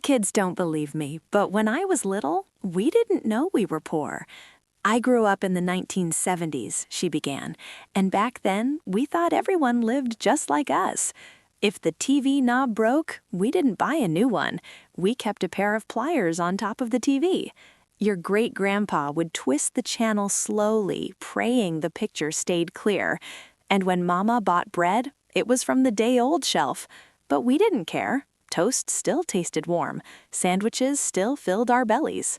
kids don't believe me, but when I was little, we didn't know we were poor. I grew up in the 1970s, she began, and back then, we thought everyone lived just like us. If the TV knob broke, we didn't buy a new one. We kept a pair of pliers on top of the TV. Your great-grandpa would twist the channel slowly, praying the picture stayed clear. And when Mama bought bread, it was from the day-old shelf. But we didn't care. Toast still tasted warm. Sandwiches still filled our bellies.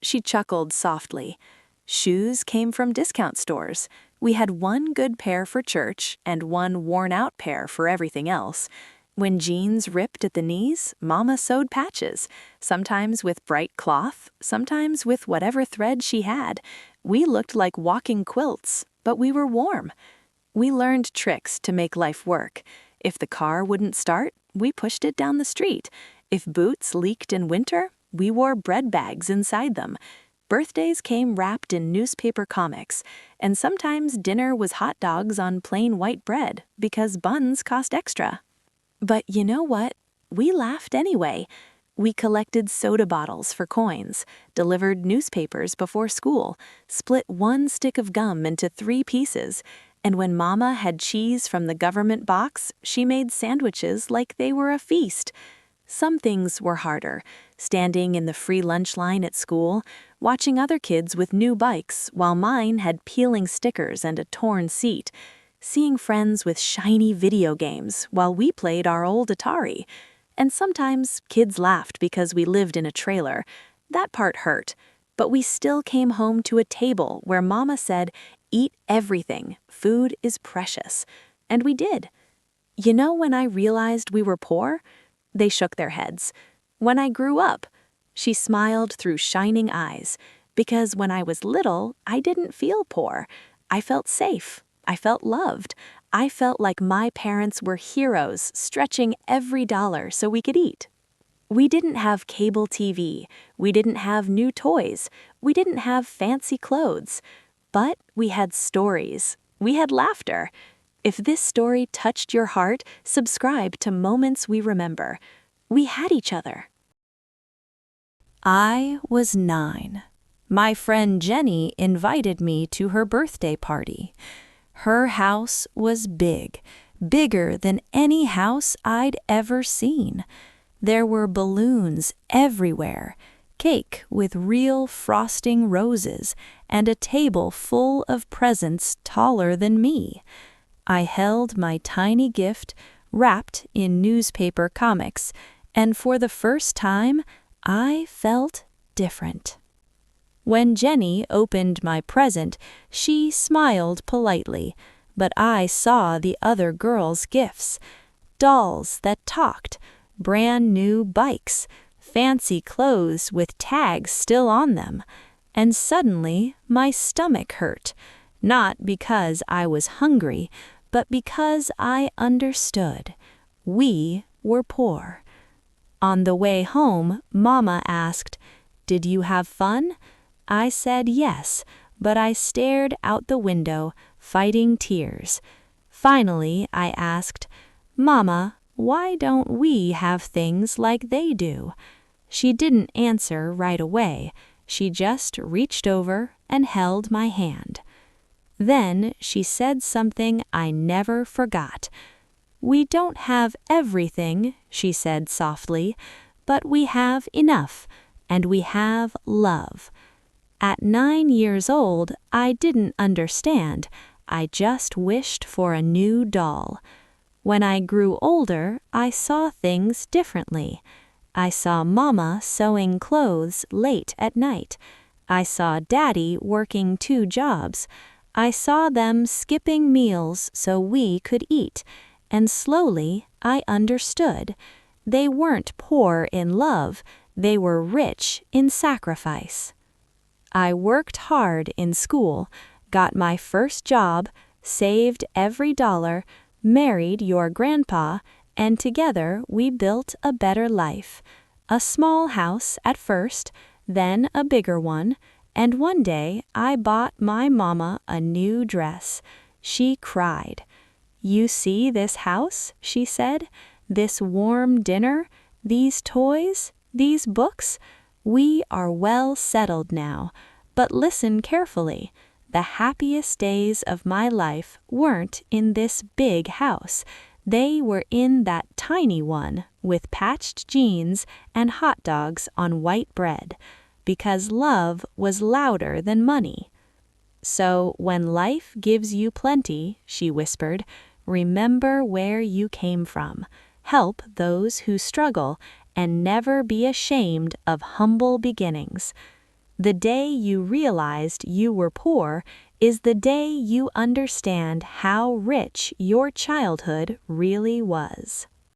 She chuckled softly. Shoes came from discount stores. We had one good pair for church and one worn-out pair for everything else. When jeans ripped at the knees, Mama sewed patches, sometimes with bright cloth, sometimes with whatever thread she had. We looked like walking quilts, but we were warm. We learned tricks to make life work. If the car wouldn't start, we pushed it down the street. If boots leaked in winter, we wore bread bags inside them. Birthdays came wrapped in newspaper comics, and sometimes dinner was hot dogs on plain white bread because buns cost extra. But you know what? We laughed anyway. We collected soda bottles for coins, delivered newspapers before school, split one stick of gum into 3 pieces, and when Mama had cheese from the government box, she made sandwiches like they were a feast. Some things were harder, standing in the free lunch line at school, watching other kids with new bikes while mine had peeling stickers and a torn seat, seeing friends with shiny video games while we played our old Atari. And sometimes kids laughed because we lived in a trailer. That part hurt, but we still came home to a table where Mama said, "Eat everything, food is precious." And we did. You know when I realized we were poor? They shook their heads. When I grew up, she smiled through shining eyes, because when I was little, I didn't feel poor. I felt safe. I felt loved. I felt like my parents were heroes, stretching every dollar so we could eat. We didn't have cable TV. We didn't have new toys. We didn't have fancy clothes. But we had stories. We had laughter. If this story touched your heart, subscribe to Moments We Remember. We had each other. I was 9. My friend Jenny invited me to her birthday party. Her house was big, bigger than any house I'd ever seen. There were balloons everywhere, cake with real frosting roses, and a table full of presents taller than me. I held my tiny gift wrapped in newspaper comics, and for the first time, I felt different. When Jenny opened my present, she smiled politely, but I saw the other girls' gifts. Dolls that talked, brand new bikes, fancy clothes with tags still on them. And suddenly my stomach hurt, not because I was hungry, but because I understood. We were poor. On the way home, Mama asked, "Did you have fun?" I said yes, but I stared out the window, fighting tears. Finally, I asked, "Mama, why don't we have things like they do?" She didn't answer right away. She just reached over and held my hand. Then she said something I never forgot. "We don't have everything," she said softly, "but we have enough, and we have love." At 9 years old, I didn't understand. I just wished for a new doll. When I grew older, I saw things differently. I saw Mama sewing clothes late at night. I saw Daddy working 2 jobs. I saw them skipping meals so we could eat, and slowly I understood. They weren't poor in love, they were rich in sacrifice. I worked hard in school, got my first job, saved every dollar, married your grandpa, and together we built a better life. A small house at first, then a bigger one, and one day I bought my mama a new dress. She cried. "You see this house?" she said. "This warm dinner? These toys? these books? We are well settled now, but listen carefully. The happiest days of my life weren't in this big house. They were in that tiny one with patched jeans and hot dogs on white bread, because love was louder than money. So when life gives you plenty, she whispered, remember where you came from. Help those who struggle, and never be ashamed of humble beginnings. The day you realized you were poor is the day you understand how rich your childhood really was.